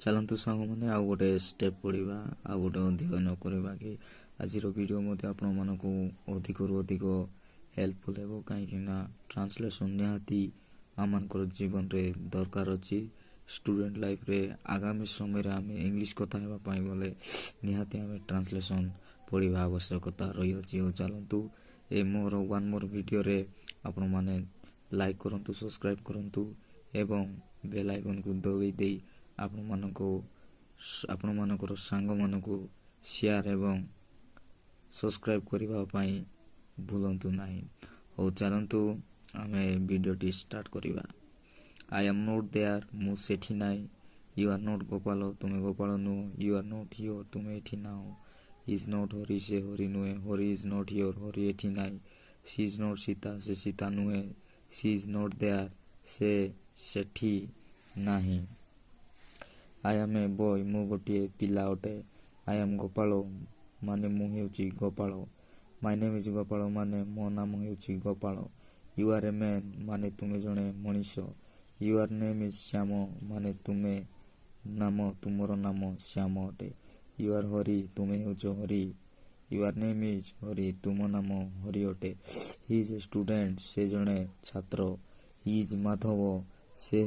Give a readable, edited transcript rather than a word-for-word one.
ଚାଲନ୍ତୁ ସାଙ୍ଗମାନେ ଆଉ ଗୋଟେ ଷ୍ଟେପ୍ ପଢ଼ିବା, ଆଉ ଗୋଟେ ଅଧ୍ୟୟନ କରିବା କି ଆଜିର ଭିଡ଼ିଓ ମଧ୍ୟ ଆପଣମାନଙ୍କୁ ଅଧିକରୁ ଅଧିକ ହେଲ୍ପଫୁଲ୍ ହେବ, କାହିଁକିନା ଟ୍ରାନ୍ସଲେସନ୍ ନିହାତି ଆମମାନଙ୍କର ଜୀବନରେ ଦରକାର ଅଛି। ଷ୍ଟୁଡେଣ୍ଟ ଲାଇଫ୍ରେ ଆଗାମୀ ସମୟରେ ଆମେ ଇଂଲିଶ କଥା ହେବା ପାଇଁ ଗଲେ ନିହାତି ଆମେ ଟ୍ରାନ୍ସଲେସନ୍ ପଢ଼ିବା ଆବଶ୍ୟକତା ରହିଅଛି। ଓ ଚାଲନ୍ତୁ ଏ ମୋର ୱାନ୍ ମୋର୍ ଭିଡ଼ିଓରେ ଆପଣମାନେ ଲାଇକ୍ କରନ୍ତୁ, ସବସ୍କ୍ରାଇବ୍ କରନ୍ତୁ ଏବଂ ବେଲ୍ ଆଇକନ୍କୁ ଦବାଇ ଦେଇ ଆପଣମାନଙ୍କର ସାଙ୍ଗମାନଙ୍କୁ ସେୟାର ଏବଂ ସବସ୍କ୍ରାଇବ୍ କରିବା ପାଇଁ ଭୁଲନ୍ତୁ ନାହିଁ। ହଉ ଚାଲନ୍ତୁ ଆମେ ଭିଡ଼ିଓଟି ଷ୍ଟାର୍ଟ କରିବା। ଆଇ ଆମ୍ ନଟ୍ ଦେୟାର, ମୁଁ ସେଠି ନାହିଁ। ୟୁ ଆର୍ ନଟ୍ ଗୋପାଳ, ତୁମେ ଗୋପାଳ ନୁହଁ। ୟୁ ଆର୍ ନଟ୍ ହିଅର୍, ତୁମେ ଏଠି ନାହଁ। ଇଜ୍ ନଟ୍ ହରି, ସେ ହରି ନୁହେଁ। Hari is not here, Hari ଏଠି ନାହିଁ। ସି ଇଜ୍ ନଟ୍ ସୀତା, ସେ ସୀତା ନୁହେଁ। ସି ଇଜ୍ ନଟ୍ ଦେୟାର, ସେ ସେଠି ନାହିଁ। ଆଇ ଆମ୍ ଏ ବୟ, ମୁଁ ଗୋଟିଏ ପିଲା ଅଟେ। ଆଇ ଆମ୍ ଗୋପାଳ, ମାନେ ମୁଁ ହେଉଛି Gopal. My name is Gopal, ମାନେ ମୋ ନାମ ହେଉଛି Gopal. You are a man, ମାନେ ତୁମେ ଜଣେ ମଣିଷ। ୟୁଆର୍ ନେମ୍ ଇଜ୍ ଶ୍ୟାମ, ମାନେ ତୁମର ନାମ ଶ୍ୟାମ ଅଟେ। ୟୁ ଆର୍ ହରି, ତୁମେ ହେଉଛ Hari. UR name is Hari, ତୁମ ନାମ ହରି ଅଟେ। ହି ଇଜ୍ ଏ ଷ୍ଟୁଡେଣ୍ଟ, ସେ ଜଣେ ଛାତ୍ର। ହି ଇଜ୍ ମାଧବ, ସେ